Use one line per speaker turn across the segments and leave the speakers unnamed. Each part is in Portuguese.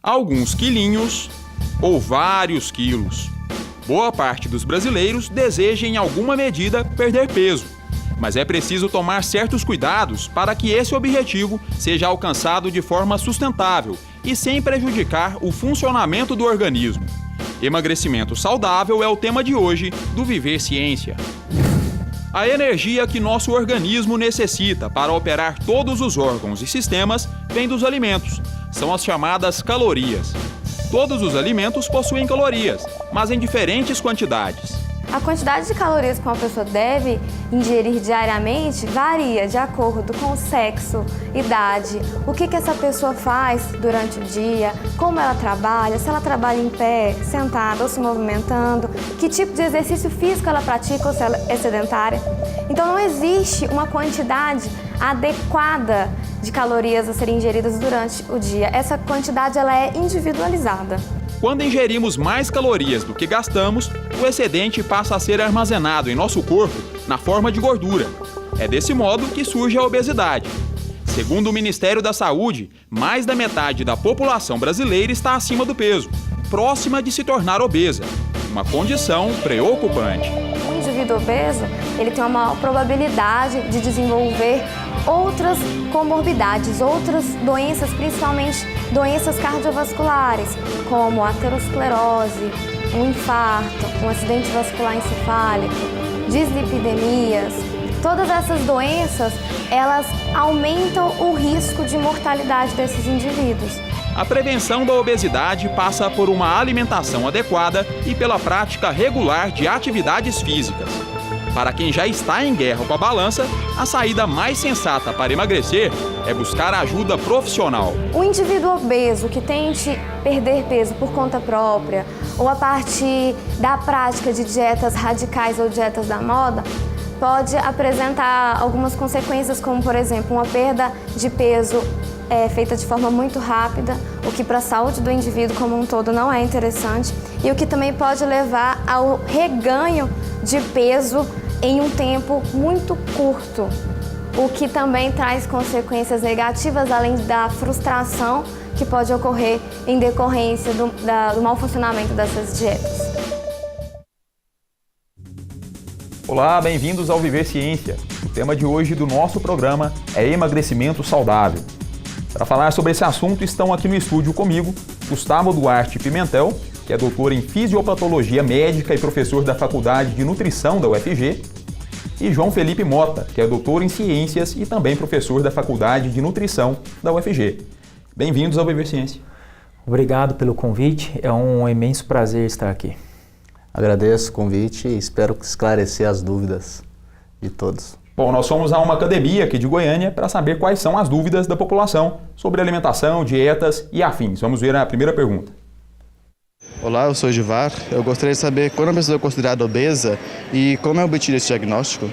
alguns quilinhos ou vários quilos. Boa parte dos brasileiros deseja em alguma medida perder peso, mas é preciso tomar certos cuidados para que esse objetivo seja alcançado de forma sustentável e sem prejudicar o funcionamento do organismo. Emagrecimento saudável é o tema de hoje do Viver Ciência. A energia que nosso organismo necessita para operar todos os órgãos e sistemas vem dos alimentos. São as chamadas calorias. Todos os alimentos possuem calorias, mas em diferentes quantidades.
A quantidade de calorias que uma pessoa deve ingerir diariamente varia de acordo com o sexo, idade, o que essa pessoa faz durante o dia, como ela trabalha, se ela trabalha em pé, sentada ou se movimentando, que tipo de exercício físico ela pratica ou se ela é sedentária. Então não existe uma quantidade adequada de calorias a serem ingeridas durante o dia. Essa quantidade ela é individualizada.
Quando ingerimos mais calorias do que gastamos, o excedente passa a ser armazenado em nosso corpo na forma de gordura. É desse modo que surge a obesidade. Segundo o Ministério da Saúde, mais da metade da população brasileira está acima do peso, próxima de se tornar obesa, uma condição preocupante.
O indivíduo obeso, ele tem uma maior probabilidade de desenvolver outras comorbidades, outras doenças, principalmente doenças cardiovasculares, como aterosclerose, um infarto, um acidente vascular encefálico, dislipidemias. Todas essas doenças, elas aumentam o risco de mortalidade desses indivíduos.
A prevenção da obesidade passa por uma alimentação adequada e pela prática regular de atividades físicas. Para quem já está em guerra com a balança, a saída mais sensata para emagrecer é buscar ajuda profissional.
O indivíduo obeso que tente perder peso por conta própria ou a partir da prática de dietas radicais ou dietas da moda, pode apresentar algumas consequências, como, por exemplo, uma perda de peso feita de forma muito rápida, o que para a saúde do indivíduo como um todo não é interessante, e o que também pode levar ao reganho de peso em um tempo muito curto, o que também traz consequências negativas, além da frustração que pode ocorrer em decorrência do mau funcionamento dessas dietas.
Olá, bem-vindos ao Viver Ciência. O tema de hoje do nosso programa é emagrecimento saudável. Para falar sobre esse assunto, estão aqui no estúdio comigo Gustavo Duarte Pimentel, que é doutor em Fisiopatologia Médica e professor da Faculdade de Nutrição da UFG, e João Felipe Mota, que é doutor em Ciências e também professor da Faculdade de Nutrição da UFG. Bem-vindos ao Viver Ciência.
Obrigado pelo convite, é um imenso prazer estar aqui.
Agradeço o convite e espero esclarecer as dúvidas de todos.
Bom, nós fomos a uma academia aqui de Goiânia para saber quais são as dúvidas da população sobre alimentação, dietas e afins. Vamos ver a primeira pergunta.
Olá, eu sou o Givar. Eu gostaria de saber quando a pessoa é considerada obesa e como é obtido esse diagnóstico.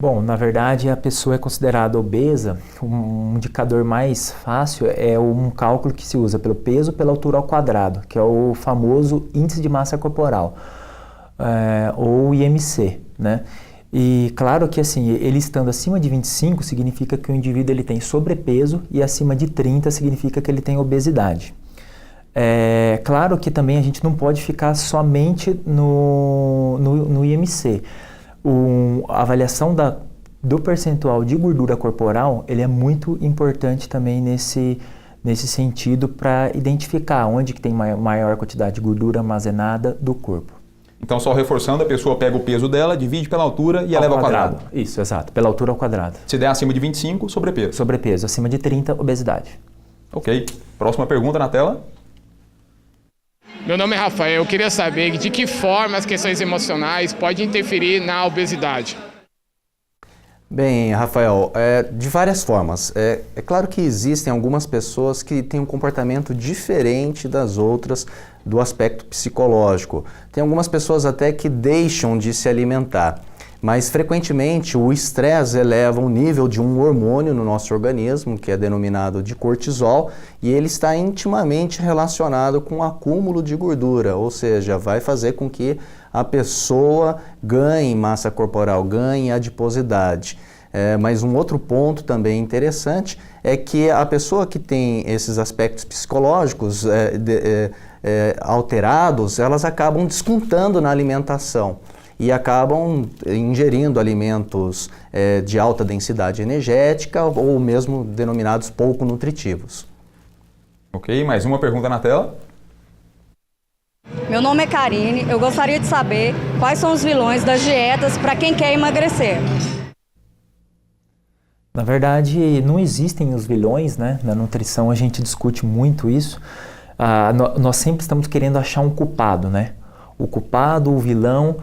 Bom, na verdade a pessoa é considerada obesa, um indicador mais fácil é um cálculo que se usa pelo peso pela altura ao quadrado, que é o famoso índice de massa corporal, ou IMC, né? E claro que assim, ele estando acima de 25 significa que o indivíduo ele tem sobrepeso e acima de 30 significa que ele tem obesidade. Claro que também a gente não pode ficar somente no IMC. A avaliação do percentual de gordura corporal ele é muito importante também nesse sentido para identificar onde que tem maior quantidade de gordura armazenada do corpo.
Então, só reforçando, a pessoa pega o peso dela, divide pela altura e eleva ao quadrado.
Isso, exato, pela altura ao quadrado.
Se der acima de 25, sobrepeso.
Sobrepeso, acima de 30, obesidade.
Ok. Próxima pergunta na tela.
Meu nome é Rafael, eu queria saber de que forma as questões emocionais podem interferir na obesidade.
Bem, Rafael, de várias formas. É claro que existem algumas pessoas que têm um comportamento diferente das outras do aspecto psicológico. Tem algumas pessoas até que deixam de se alimentar, mas frequentemente o estresse eleva o nível de um hormônio no nosso organismo, que é denominado de cortisol, e ele está intimamente relacionado com o acúmulo de gordura, ou seja, vai fazer com que a pessoa ganhe massa corporal, ganhe adiposidade. Mas um outro ponto também interessante é que a pessoa que tem esses aspectos psicológicos alterados, elas acabam descontando na alimentação e acabam ingerindo alimentos de alta densidade energética ou mesmo denominados pouco nutritivos.
Ok, mais uma pergunta na tela.
Meu nome é Karine, eu gostaria de saber quais são os vilões das dietas para quem quer emagrecer.
Na verdade, não existem os vilões, né? Na nutrição a gente discute muito isso. Nós sempre estamos querendo achar um culpado, né? O culpado, o vilão.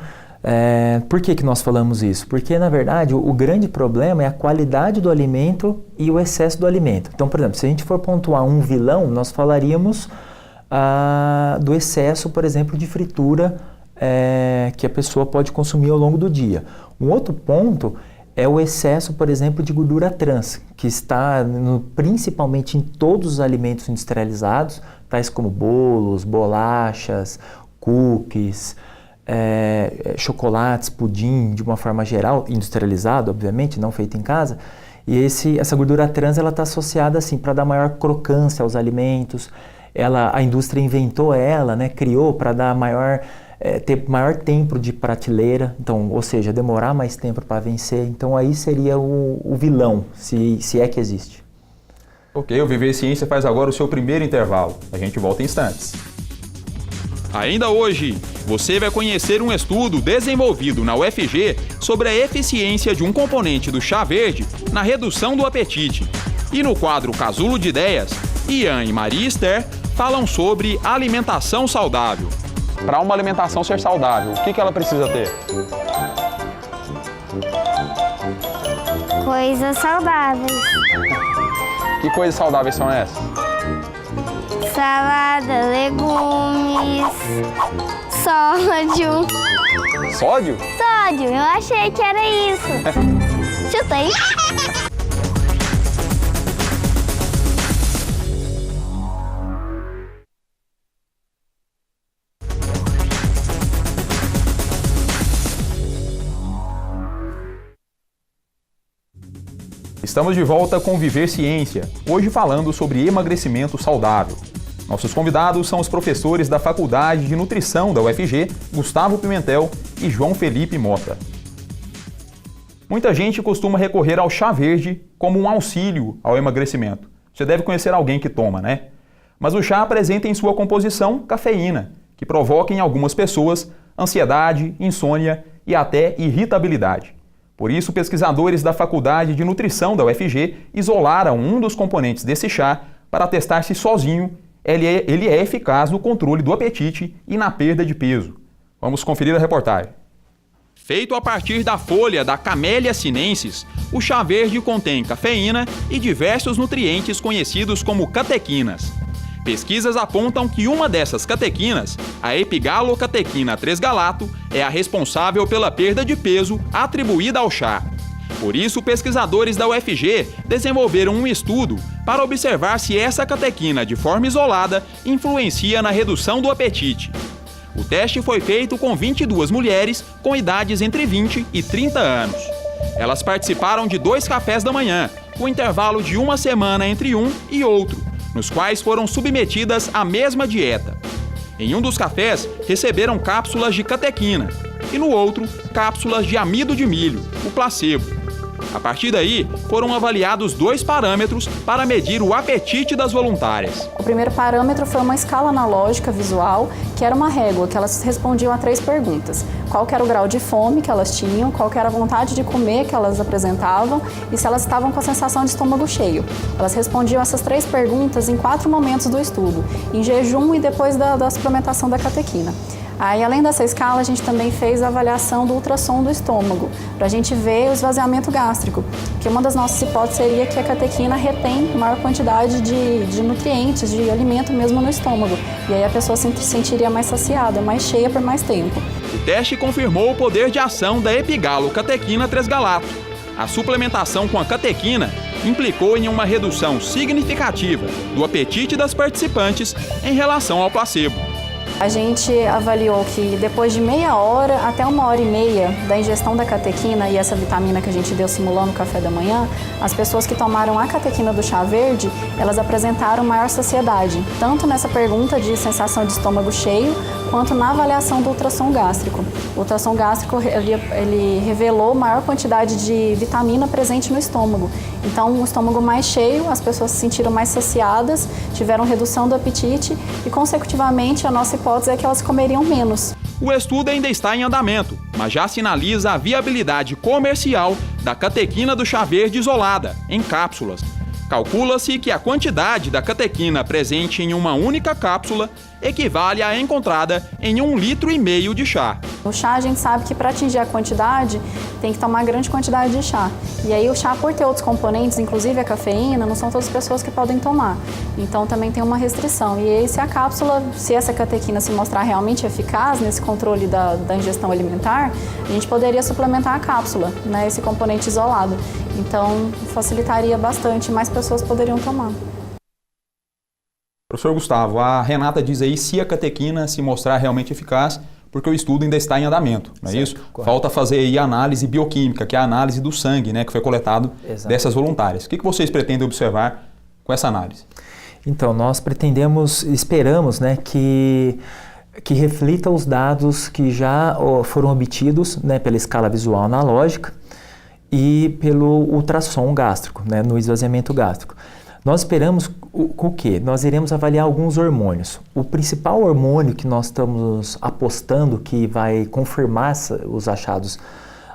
Por que nós falamos isso? Porque, na verdade, o grande problema é a qualidade do alimento e o excesso do alimento. Então, por exemplo, se a gente for pontuar um vilão, nós falaríamos do excesso, por exemplo, de fritura que a pessoa pode consumir ao longo do dia. Um outro ponto é o excesso, por exemplo, de gordura trans, que está principalmente em todos os alimentos industrializados, tais como bolos, bolachas, cookies, chocolates, pudim, de uma forma geral, industrializado, obviamente, não feito em casa. E essa gordura trans ela está associada assim para dar maior crocância aos alimentos. A indústria inventou ela, né, criou para dar ter maior tempo de prateleira, então, ou seja, demorar mais tempo para vencer. Então aí seria o vilão, se é que existe.
Ok, o Viver Ciência faz agora o seu primeiro intervalo. A gente volta em instantes. Ainda hoje, você vai conhecer um estudo desenvolvido na UFG sobre a eficiência de um componente do chá verde na redução do apetite. E no quadro Casulo de Ideias, Ian e Maria Esther falam sobre alimentação saudável. Para uma alimentação ser saudável, o que ela precisa ter?
Coisas saudáveis.
Que coisas saudáveis são essas?
Salada, legumes, sódio.
Sódio?
Sódio, eu achei que era isso. Chutei.
Estamos de volta com Viver Ciência, hoje falando sobre emagrecimento saudável. Nossos convidados são os professores da Faculdade de Nutrição da UFG, Gustavo Pimentel e João Felipe Mota. Muita gente costuma recorrer ao chá verde como um auxílio ao emagrecimento. Você deve conhecer alguém que toma, né? Mas o chá apresenta em sua composição cafeína, que provoca em algumas pessoas ansiedade, insônia e até irritabilidade. Por isso, pesquisadores da Faculdade de Nutrição da UFG isolaram um dos componentes desse chá para testar se sozinho ele é eficaz no controle do apetite e na perda de peso. Vamos conferir a reportagem. Feito a partir da folha da Camellia sinensis, o chá verde contém cafeína e diversos nutrientes conhecidos como catequinas. Pesquisas apontam que uma dessas catequinas, a epigalocatequina 3-galato, é a responsável pela perda de peso atribuída ao chá. Por isso, pesquisadores da UFG desenvolveram um estudo para observar se essa catequina, de forma isolada, influencia na redução do apetite. O teste foi feito com 22 mulheres com idades entre 20 e 30 anos. Elas participaram de 2 cafés da manhã, com intervalo de uma semana entre um e outro, nos quais foram submetidas à mesma dieta. Em um dos cafés, receberam cápsulas de catequina e no outro, cápsulas de amido de milho, o placebo. A partir daí, foram avaliados 2 parâmetros para medir o apetite das voluntárias.
O primeiro parâmetro foi uma escala analógica visual, que era uma régua, que elas respondiam a 3 perguntas. Qual que era o grau de fome que elas tinham, qual que era a vontade de comer que elas apresentavam e se elas estavam com a sensação de estômago cheio. Elas respondiam essas 3 perguntas em 4 momentos do estudo, em jejum e depois da suplementação da catequina. Aí, além dessa escala, a gente também fez a avaliação do ultrassom do estômago, para a gente ver o esvaziamento gástrico, que uma das nossas hipóteses seria que a catequina retém maior quantidade de nutrientes, de alimento mesmo no estômago, e aí a pessoa se sentiria mais saciada, mais cheia por mais tempo.
O teste confirmou o poder de ação da epigalocatequina 3-galato. A suplementação com a catequina implicou em uma redução significativa do apetite das participantes em relação ao placebo.
A gente avaliou que depois de meia hora até 1h30 da ingestão da catequina e essa vitamina que a gente deu simulando o café da manhã, as pessoas que tomaram a catequina do chá verde, elas apresentaram maior saciedade, tanto nessa pergunta de sensação de estômago cheio, quanto na avaliação do ultrassom gástrico. O ultrassom gástrico ele revelou maior quantidade de vitamina presente no estômago. Então, o estômago mais cheio, as pessoas se sentiram mais saciadas, tiveram redução do apetite e, consecutivamente, a nossa hipótese é que elas comeriam menos.
O estudo ainda está em andamento, mas já sinaliza a viabilidade comercial da catequina do chá verde isolada, em cápsulas. Calcula-se que a quantidade da catequina presente em uma única cápsula equivale à encontrada em 1,5 litro de chá.
O chá, a gente sabe que para atingir a quantidade, tem que tomar grande quantidade de chá. E aí o chá, por ter outros componentes, inclusive a cafeína, não são todas as pessoas que podem tomar. Então também tem uma restrição. E aí se a cápsula, se essa catequina se mostrar realmente eficaz nesse controle da ingestão alimentar, a gente poderia suplementar a cápsula, né, esse componente isolado. Então facilitaria bastante, mais pessoas poderiam tomar.
Professor Gustavo, a Renata diz aí se a catequina se mostrar realmente eficaz, porque o estudo ainda está em andamento, não é isso? Correto. Falta fazer aí a análise bioquímica, que é a análise do sangue, né, que foi coletado dessas voluntárias. O que vocês pretendem observar com essa análise?
Então, nós esperamos, né, que reflita os dados que já foram obtidos, né, pela escala visual analógica e pelo ultrassom gástrico, né, no esvaziamento gástrico. Nós esperamos o quê? Nós iremos avaliar alguns hormônios. O principal hormônio que nós estamos apostando que vai confirmar os achados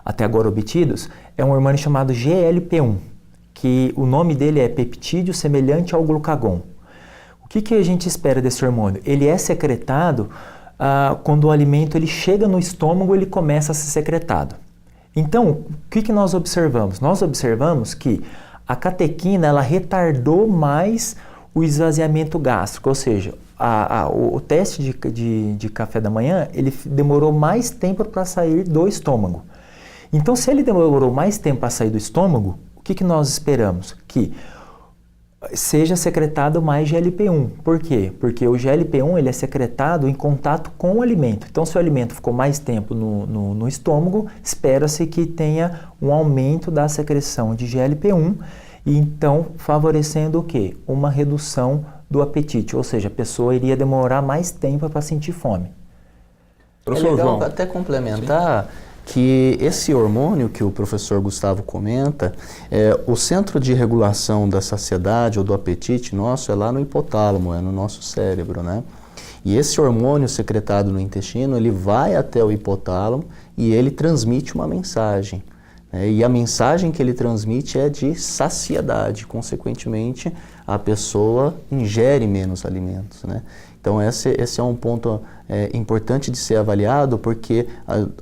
até agora obtidos é um hormônio chamado GLP-1, que o nome dele é peptídeo semelhante ao glucagon. O que a gente espera desse hormônio? Ele é secretado quando o alimento ele chega no estômago, ele começa a ser secretado. Então, o que nós observamos? Nós observamos que a catequina ela retardou mais o esvaziamento gástrico, ou seja, o teste de café da manhã ele demorou mais tempo para sair do estômago. Então, se ele demorou mais tempo para sair do estômago, o que nós esperamos? Que seja secretado mais GLP-1. Por quê? Porque o GLP-1 ele é secretado em contato com o alimento. Então, se o alimento ficou mais tempo no estômago, espera-se que tenha um aumento da secreção de GLP-1 e então favorecendo o quê? Uma redução do apetite, ou seja, a pessoa iria demorar mais tempo para sentir fome.
Professor João, até complementar que esse hormônio que o professor Gustavo comenta, o centro de regulação da saciedade ou do apetite nosso é lá no hipotálamo, é no nosso cérebro, né? E esse hormônio secretado no intestino, ele vai até o hipotálamo e ele transmite uma mensagem. E a mensagem que ele transmite é de saciedade, consequentemente a pessoa ingere menos alimentos, né? Então esse é um ponto importante de ser avaliado, porque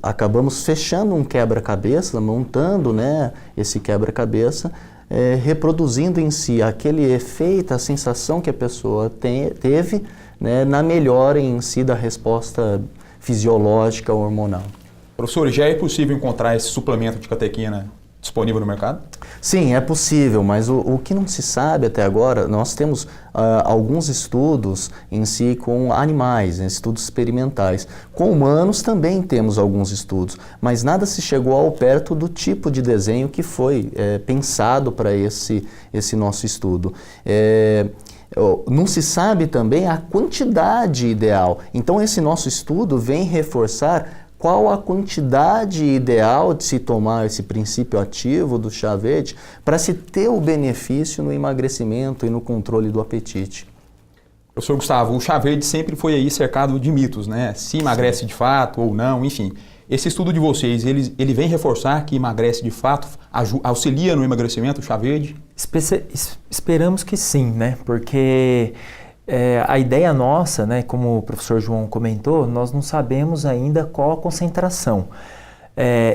acabamos fechando um quebra-cabeça, montando, né, esse quebra-cabeça, reproduzindo em si aquele efeito, a sensação que a pessoa teve, né, na melhora em si da resposta fisiológica hormonal.
Professor, já é possível encontrar esse suplemento de catequina disponível no mercado?
Sim, é possível, mas o que não se sabe até agora, nós temos alguns estudos em si com animais, estudos experimentais. Com humanos também temos alguns estudos, mas nada se chegou ao perto do tipo de desenho que foi pensado para esse nosso estudo. Não se sabe também a quantidade ideal. Então esse nosso estudo vem reforçar qual a quantidade ideal de se tomar esse princípio ativo do chá verde para se ter o benefício no emagrecimento e no controle do apetite.
Professor Gustavo, o chá verde sempre foi aí cercado de mitos, né? Se emagrece de fato ou não, enfim. Esse estudo de vocês, ele vem reforçar que emagrece de fato, auxilia no emagrecimento o chá verde?
Esperamos que sim, né? Porque a ideia nossa, né, como o professor João comentou, nós não sabemos ainda qual a concentração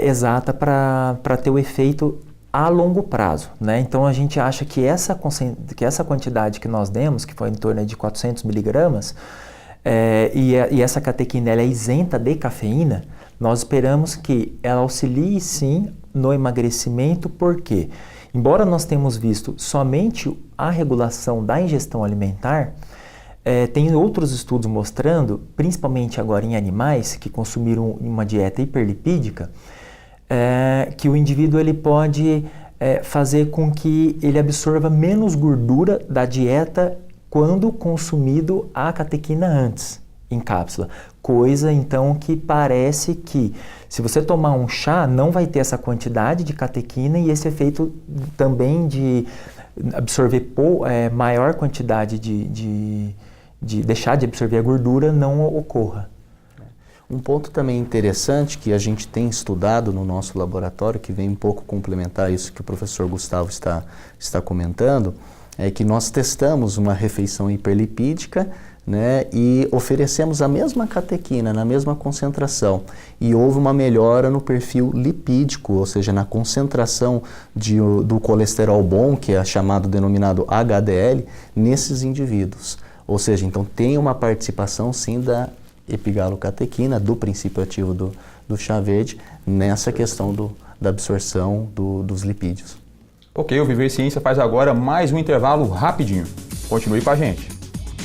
exata para ter o efeito a longo prazo, né? Então a gente acha que essa quantidade que nós demos, que foi em torno de 400 miligramas, e essa catequina ela é isenta de cafeína, nós esperamos que ela auxilie sim no emagrecimento, porque embora nós tenhamos visto somente a regulação da ingestão alimentar, Tem outros estudos mostrando, principalmente agora em animais que consumiram uma dieta hiperlipídica, que o indivíduo ele pode fazer com que ele absorva menos gordura da dieta quando consumido a catequina antes, em cápsula. Coisa, então, que parece que se você tomar um chá, não vai ter essa quantidade de catequina e esse efeito também de absorver maior quantidade de deixar de absorver a gordura não ocorra.
Um ponto também interessante que a gente tem estudado no nosso laboratório, que vem um pouco complementar isso que o professor Gustavo está comentando, é que nós testamos uma refeição hiperlipídica, né, e oferecemos a mesma catequina, na mesma concentração, e houve uma melhora no perfil lipídico, ou seja, na concentração do colesterol bom, que é denominado HDL, nesses indivíduos. Ou seja, então tem uma participação sim da epigalocatequina, do princípio ativo do chá verde, nessa questão da absorção dos lipídios.
Ok, o Viver Ciência faz agora mais um intervalo rapidinho. Continue com a gente.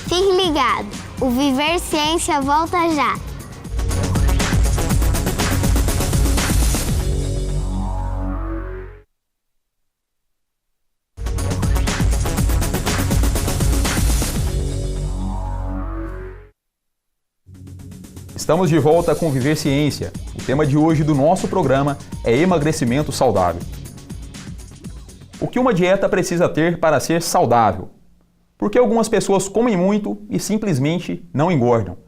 Fique ligado, o Viver Ciência volta já.
Estamos de volta com Viver Ciência. O tema de hoje do nosso programa é emagrecimento saudável. O que uma dieta precisa ter para ser saudável? Por que algumas pessoas comem muito e simplesmente não engordam?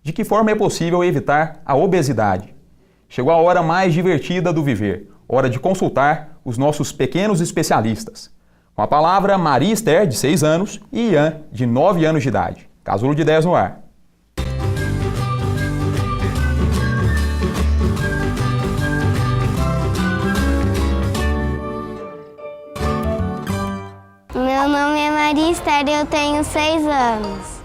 De que forma é possível evitar a obesidade? Chegou a hora mais divertida do viver, hora de consultar os nossos pequenos especialistas. Com a palavra, Maria Esther, de 6 anos, e Ian, de 9 anos de idade. Casulo de 10 no ar.
Meu nome é Maria Esther e eu tenho 6 anos.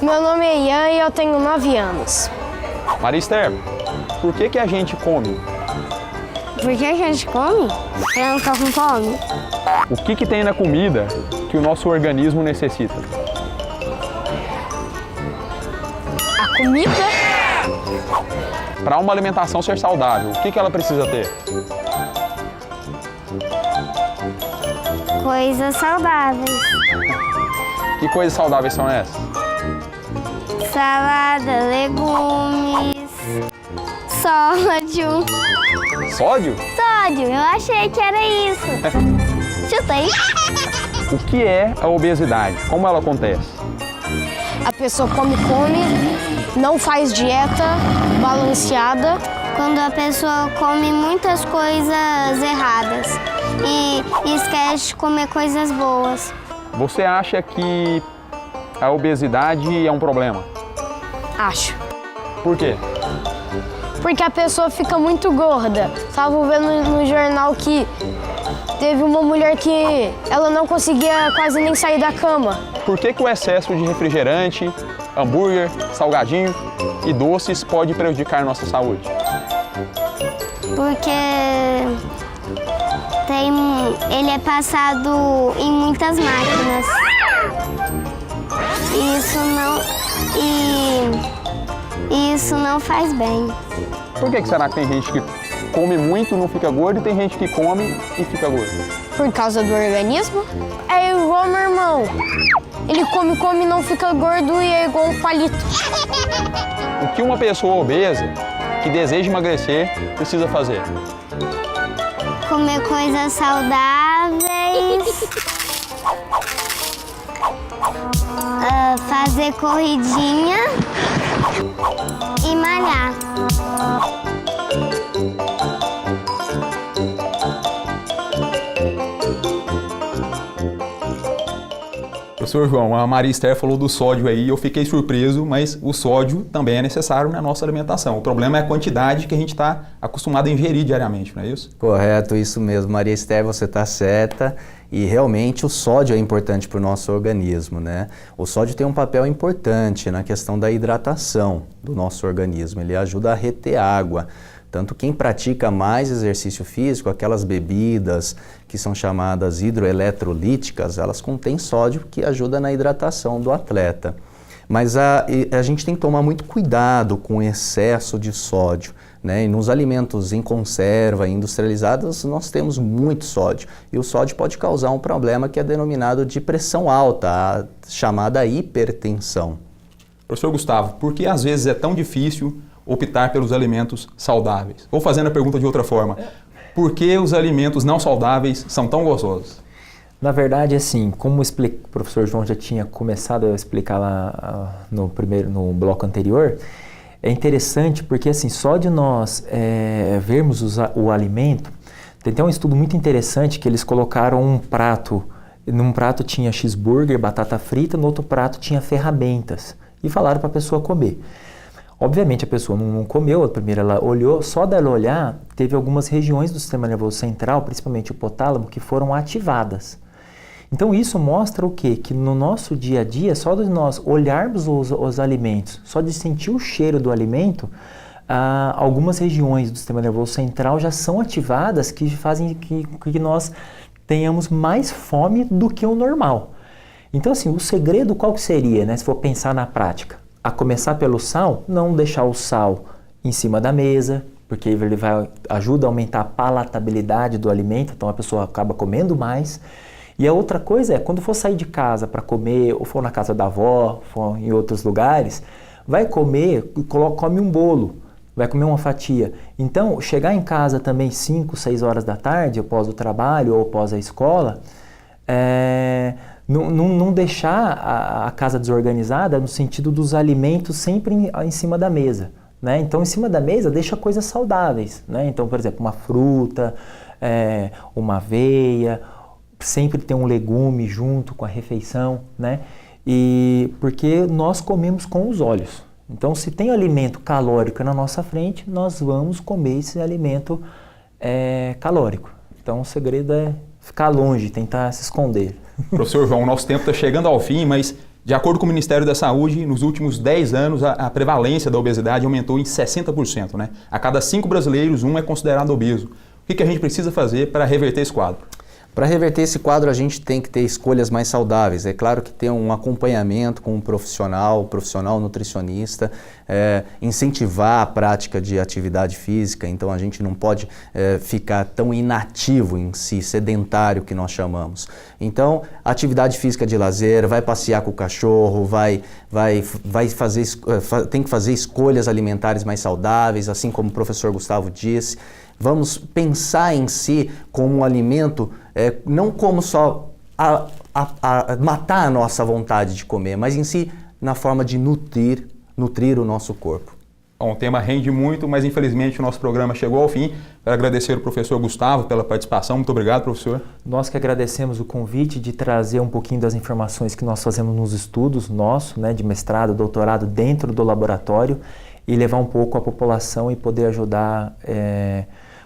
Meu nome é Ian e eu tenho 9 anos.
Maria Esther, por que a gente come?
Por que a gente come? Eu não tô com fome.
O que tem na comida que o nosso organismo necessita?
A comida?
Para uma alimentação ser saudável, o que ela precisa ter?
Coisas saudáveis.
Que coisas saudáveis são essas?
Salada, legumes, sódio.
Sódio?
Sódio, eu achei que era isso. Chutei.
O que é a obesidade? Como ela acontece?
A pessoa come, não faz dieta balanceada.
Quando a pessoa come muitas coisas erradas e esquece de comer coisas boas.
Você acha que a obesidade é um problema?
Acho.
Por quê?
Porque a pessoa fica muito gorda. Estava vendo no jornal que teve uma mulher que ela não conseguia quase nem sair da cama.
Por que o excesso de refrigerante, hambúrguer, salgadinho e doces pode prejudicar nossa saúde?
Porque ele é passado em muitas máquinas. E isso não faz bem.
Por que será que tem gente que come muito e não fica gordo e tem gente que come e fica gordo?
Por causa do organismo? É igual meu irmão. Ele come e não fica gordo e é igual um palito.
O que uma pessoa obesa que deseja emagrecer precisa fazer?
Comer coisas saudáveis, fazer corridinha e malhar.
Professor João, a Maria Esther falou do sódio aí, eu fiquei surpreso, mas o sódio também é necessário na nossa alimentação. O problema é a quantidade que a gente está acostumado a ingerir diariamente, não é isso?
Correto, isso mesmo. Maria Esther, você está certa. E realmente o sódio é importante para o nosso organismo, né? O sódio tem um papel importante na questão da hidratação do nosso organismo. Ele ajuda a reter água. Tanto quem pratica mais exercício físico, aquelas bebidas que são chamadas hidroeletrolíticas, elas contêm sódio que ajuda na hidratação do atleta. Mas a gente tem que tomar muito cuidado com o excesso de sódio, né? E nos alimentos em conserva, industrializados, nós temos muito sódio. E o sódio pode causar um problema que é denominado de pressão alta, a chamada hipertensão.
Professor Gustavo, por que às vezes é tão difícil optar pelos alimentos saudáveis? Ou fazendo a pergunta de outra forma, por que os alimentos não saudáveis são tão gostosos?
Na verdade, assim, como o professor João já tinha começado a explicar lá no bloco anterior, é interessante porque assim, só de nós vermos o alimento, tem até um estudo muito interessante que eles colocaram um prato, num prato tinha cheeseburger, batata frita, no outro prato tinha ferramentas e falaram para a pessoa comer. Obviamente a pessoa não comeu, a primeira ela olhou, só dela olhar, teve algumas regiões do sistema nervoso central, principalmente o hipotálamo, que foram ativadas. Então isso mostra o quê? Que no nosso dia a dia, só de nós olharmos os alimentos, só de sentir o cheiro do alimento, algumas regiões do sistema nervoso central já são ativadas que fazem que nós tenhamos mais fome do que o normal. Então assim, o segredo qual que seria, né, se for pensar na prática? A começar pelo sal, não deixar o sal em cima da mesa, porque ele ajuda a aumentar a palatabilidade do alimento, então a pessoa acaba comendo mais. E a outra coisa é, quando for sair de casa para comer, ou for na casa da avó, for em outros lugares, vai comer, come um bolo, vai comer uma fatia. Então, chegar em casa também 5, 6 horas da tarde, após o trabalho ou após a escola, não deixar a casa desorganizada no sentido dos alimentos sempre em cima da mesa, né? Então, em cima da mesa, deixa coisas saudáveis, né? Então, por exemplo, uma fruta, uma aveia, sempre ter um legume junto com a refeição, né? E porque nós comemos com os olhos. Então, se tem alimento calórico na nossa frente, nós vamos comer esse alimento calórico. Então, o segredo é ficar longe, tentar se esconder.
Professor João, o nosso tempo está chegando ao fim, mas de acordo com o Ministério da Saúde, nos últimos 10 anos a prevalência da obesidade aumentou em 60%, né? A cada 5 brasileiros, um é considerado obeso. O que a gente precisa fazer para reverter esse quadro?
Para reverter esse quadro, a gente tem que ter escolhas mais saudáveis. É claro que ter um acompanhamento com um profissional nutricionista, incentivar a prática de atividade física. Então, a gente não pode ficar tão inativo em si, sedentário que nós chamamos. Então, atividade física de lazer, vai passear com o cachorro, tem que fazer escolhas alimentares mais saudáveis, assim como o professor Gustavo disse. Vamos pensar em si como um alimento, não como só matar a nossa vontade de comer, mas em si na forma de nutrir o nosso corpo.
Bom, o tema rende muito, mas infelizmente o nosso programa chegou ao fim. Quero agradecer ao professor Gustavo pela participação. Muito obrigado, professor.
Nós que agradecemos o convite de trazer um pouquinho das informações que nós fazemos nos estudos nossos, né, de mestrado, doutorado dentro do laboratório e levar um pouco a população e poder ajudar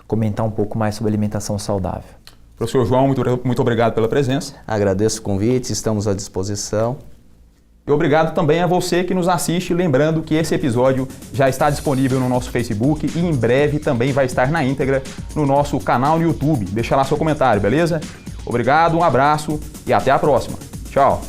comentar um pouco mais sobre alimentação saudável.
Professor João, muito obrigado pela presença.
Agradeço o convite, estamos à disposição.
E obrigado também a você que nos assiste, lembrando que esse episódio já está disponível no nosso Facebook e em breve também vai estar na íntegra no nosso canal no YouTube. Deixa lá seu comentário, beleza? Obrigado, um abraço e até a próxima. Tchau!